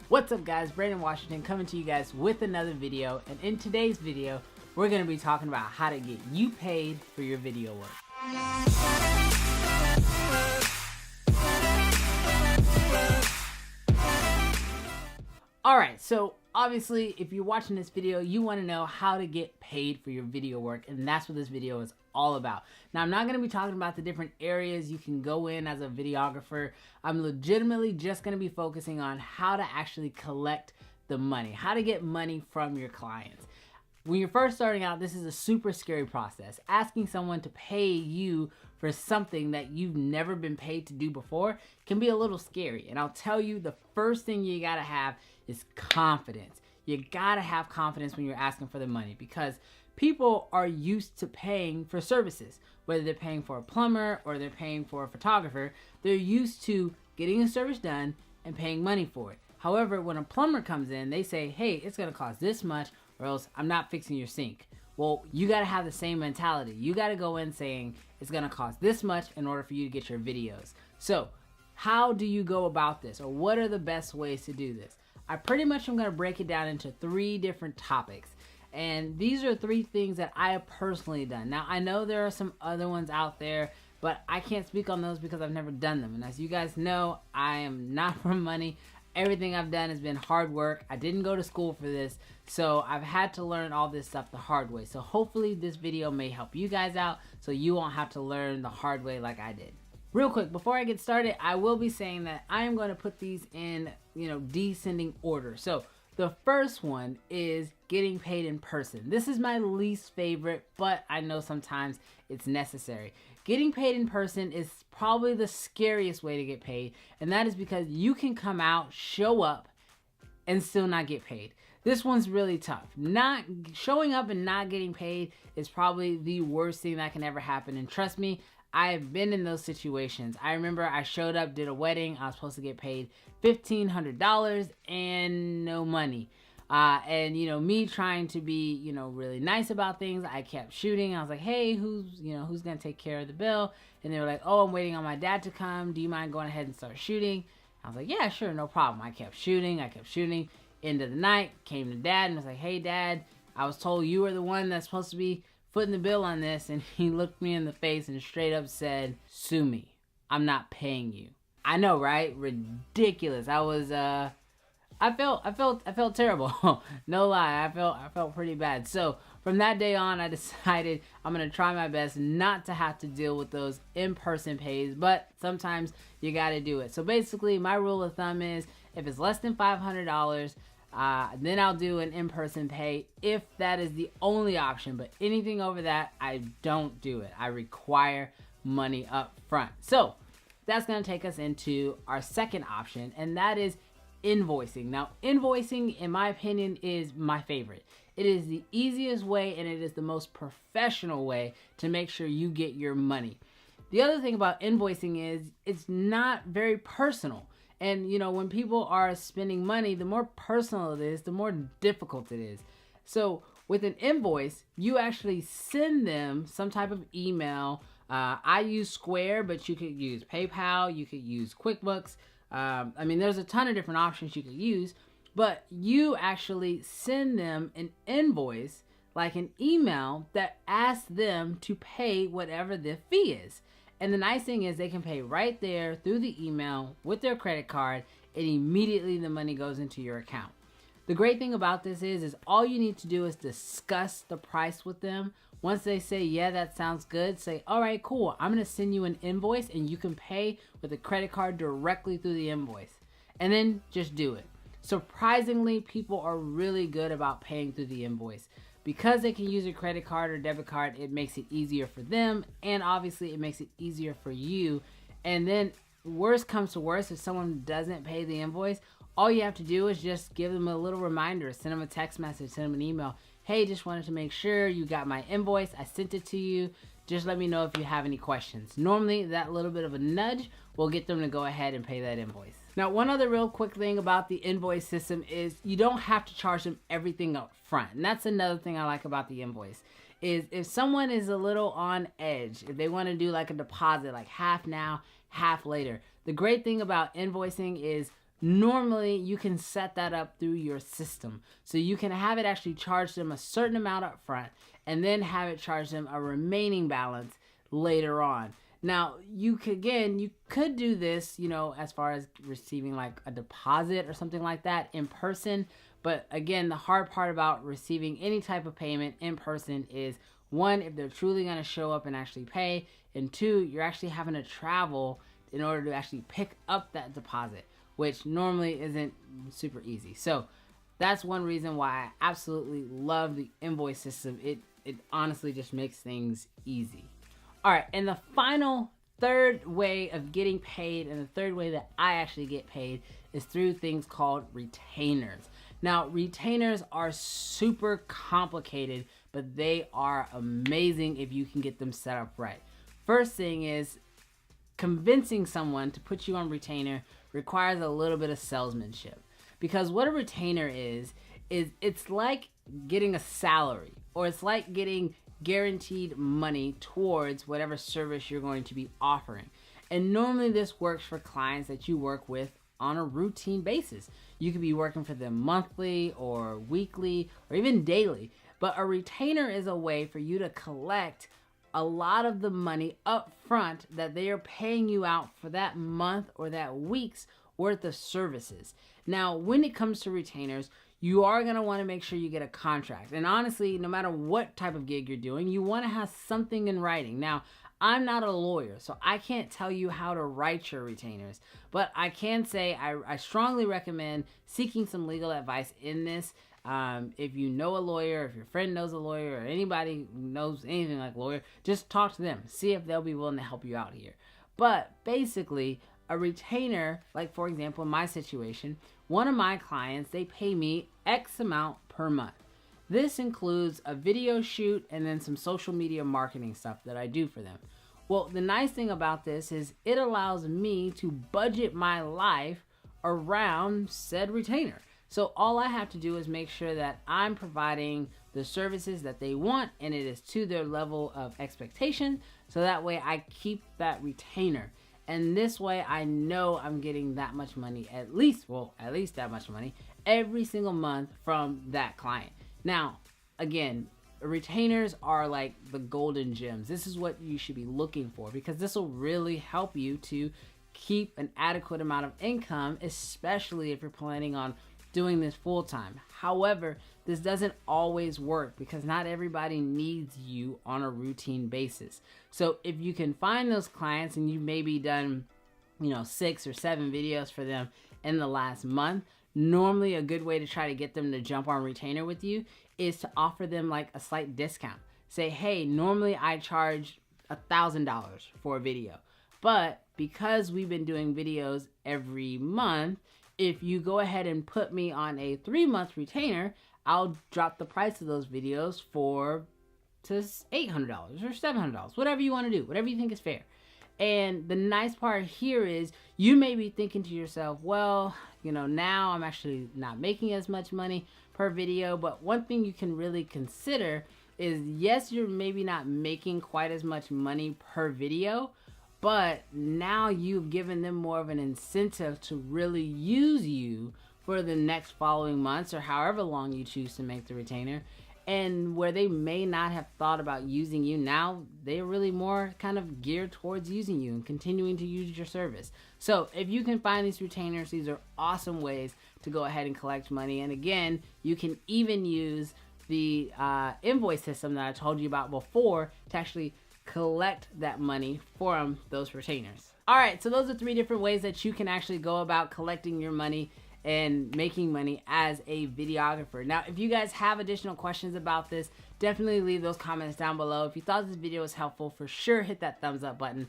What's up guys, Brandon Washington coming to you guys with another video, and in today's video we're going to be talking about how to get you paid for your video work. Alright, so obviously if you're watching this video you want to know how to get paid for your video work, and that's what this video is all about. Now I'm not going to be talking about the different areas you can go in as a videographer. I'm legitimately just going to be focusing on how to actually collect the money, how to get money from your clients. When you're first starting out, this is a super scary process. Asking someone to pay you for something that you've never been paid to do before can be a little scary. And I'll tell you, the first thing you gotta have is confidence. You gotta have confidence when you're asking for the money, because people are used to paying for services. Whether they're paying for a plumber or they're paying for a photographer, they're used to getting a service done and paying money for it. However, when a plumber comes in, they say, hey, it's gonna cost this much, or else I'm not fixing your sink. Well, you gotta have the same mentality. You gotta go in saying it's gonna cost this much in order for you to get your videos. So how do you go about this, or what are the best ways to do this? I pretty much am gonna break it down into 3 different topics. And these are 3 things that I have personally done. Now, I know there are some other ones out there, but I can't speak on those because I've never done them. And as you guys know, I am not from money. Everything I've done has been hard work. I didn't go to school for this, so I've had to learn all this stuff the hard way. So hopefully this video may help you guys out so you won't have to learn the hard way like I did. Real quick, before I get started, I will be saying that I am going to put these in, descending order. So the first one is getting paid in person. This is my least favorite, but I know sometimes it's necessary. Getting paid in person is probably the scariest way to get paid, and that is because you can come out, show up, and still not get paid. This one's really tough. Not showing up and not getting paid is probably the worst thing that can ever happen, and trust me, I have been in those situations. I remember I showed up, did a wedding, I was supposed to get paid $1,500 and no money. Me trying to be, really nice about things, I kept shooting. I was like, hey, who's gonna take care of the bill? And they were like, oh, I'm waiting on my dad to come. Do you mind going ahead and start shooting? I was like, yeah, sure, no problem. I kept shooting. End of the night, came to dad and was like, hey, dad, I was told you were the one that's supposed to be footing the bill on this. And he looked me in the face and straight up said, sue me. I'm not paying you. I know, right? Ridiculous. I felt terrible. No lie, I felt pretty bad. So from that day on, I decided I'm gonna try my best not to have to deal with those in-person pays, but sometimes you gotta do it. So basically, my rule of thumb is if it's less than $500, then I'll do an in-person pay if that is the only option. But anything over that, I don't do it. I require money up front. So that's gonna take us into our second option, and that is invoicing. Now, invoicing, in my opinion, is my favorite. It is the easiest way, and it is the most professional way to make sure you get your money. The other thing about invoicing is it's not very personal. And, when people are spending money, the more personal it is, the more difficult it is. So with an invoice, you actually send them some type of email. I use Square, but you could use PayPal, you could use QuickBooks. There's a ton of different options you could use, but you actually send them an invoice, like an email that asks them to pay whatever the fee is. And the nice thing is they can pay right there through the email with their credit card, and immediately the money goes into your account. The great thing about this is all you need to do is discuss the price with them. Once they say, yeah, that sounds good, say, all right, cool, I'm going to send you an invoice and you can pay with a credit card directly through the invoice. And then just do it. Surprisingly, people are really good about paying through the invoice. Because they can use a credit card or debit card, it makes it easier for them, and obviously it makes it easier for you. And then worst comes to worst, if someone doesn't pay the invoice, all you have to do is just give them a little reminder, send them a text message, send them an email. Hey, just wanted to make sure you got my invoice. I sent it to you. Just let me know if you have any questions. Normally, that little bit of a nudge will get them to go ahead and pay that invoice. Now, one other real quick thing about the invoice system is you don't have to charge them everything up front. And that's another thing I like about the invoice. Is if someone is a little on edge, if they want to do like a deposit, like half now, half later. The great thing about invoicing is normally you can set that up through your system. So you can have it actually charge them a certain amount up front and then have it charge them a remaining balance later on. Now, you could do this, as far as receiving like a deposit or something like that in person. But again, the hard part about receiving any type of payment in person is, one, if they're truly going to show up and actually pay, and two, you're actually having to travel in order to actually pick up that deposit, which normally isn't super easy. So that's one reason why I absolutely love the invoice system. It honestly just makes things easy. All right, and the final third way of getting paid, and the third way that I actually get paid, is through things called retainers. Now, retainers are super complicated, but they are amazing if you can get them set up right. First thing is, convincing someone to put you on retainer requires a little bit of salesmanship. Because what a retainer is it's like getting a salary, or it's like getting guaranteed money towards whatever service you're going to be offering. And normally this works for clients that you work with on a routine basis. You could be working for them monthly or weekly or even daily. But a retainer is a way for you to collect a lot of the money up front that they are paying you out for that month or that week's worth of services. Now, when it comes to retainers, you are going to want to make sure you get a contract. And honestly, no matter what type of gig you're doing, you want to have something in writing. Now, I'm not a lawyer, so I can't tell you how to write your retainers, but I can say I strongly recommend seeking some legal advice in this. If you know a lawyer, if your friend knows a lawyer, or anybody who knows anything like a lawyer, just talk to them. See if they'll be willing to help you out here. But basically, a retainer, like for example, in my situation, one of my clients, they pay me X amount per month. This includes a video shoot and then some social media marketing stuff that I do for them. Well, the nice thing about this is it allows me to budget my life around said retainer. So all I have to do is make sure that I'm providing the services that they want and it is to their level of expectation. So that way I keep that retainer. And this way I know I'm getting that much money, at least that much money every single month from that client. Now, again, retainers are like the golden gems. This is what you should be looking for, because this will really help you to keep an adequate amount of income, especially if you're planning on doing this full time. However, this doesn't always work because not everybody needs you on a routine basis. So if you can find those clients and you've maybe done, 6 or 7 videos for them in the last month, normally a good way to try to get them to jump on retainer with you is to offer them like a slight discount. Say, hey, normally I charge $1,000 for a video, but because we've been doing videos every month, if you go ahead and put me on a 3-month retainer, I'll drop the price of those videos to $800 or $700, whatever you want to do, whatever you think is fair. And the nice part here is you may be thinking to yourself, well, now I'm actually not making as much money per video. But one thing you can really consider is, yes, you're maybe not making quite as much money per video, but now you've given them more of an incentive to really use you for the next following months or however long you choose to make the retainer. And where they may not have thought about using you, now they're really more kind of geared towards using you and continuing to use your service. So if you can find these retainers, these are awesome ways to go ahead and collect money. And again, you can even use the invoice system that I told you about before to actually collect that money from those retainers. All right, so those are 3 different ways that you can actually go about collecting your money and making money as a videographer. Now, if you guys have additional questions about this, definitely leave those comments down below. If you thought this video was helpful, for sure hit that thumbs up button.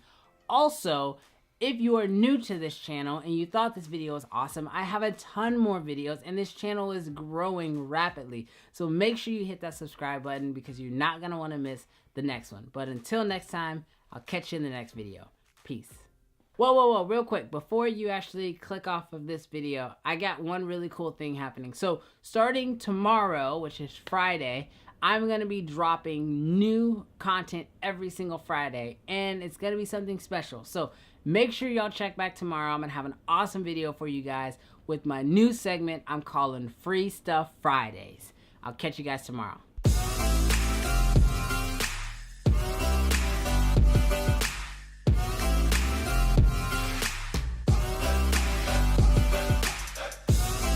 Also, if you are new to this channel and you thought this video was awesome, I have a ton more videos and this channel is growing rapidly. So make sure you hit that subscribe button because you're not gonna wanna miss the next one. But until next time, I'll catch you in the next video. Peace. Whoa, real quick, before you actually click off of this video, I got one really cool thing happening. So starting tomorrow, which is Friday, I'm going to be dropping new content every single Friday, and it's going to be something special. So make sure y'all check back tomorrow. I'm going to have an awesome video for you guys with my new segment I'm calling Free Stuff Fridays. I'll catch you guys tomorrow.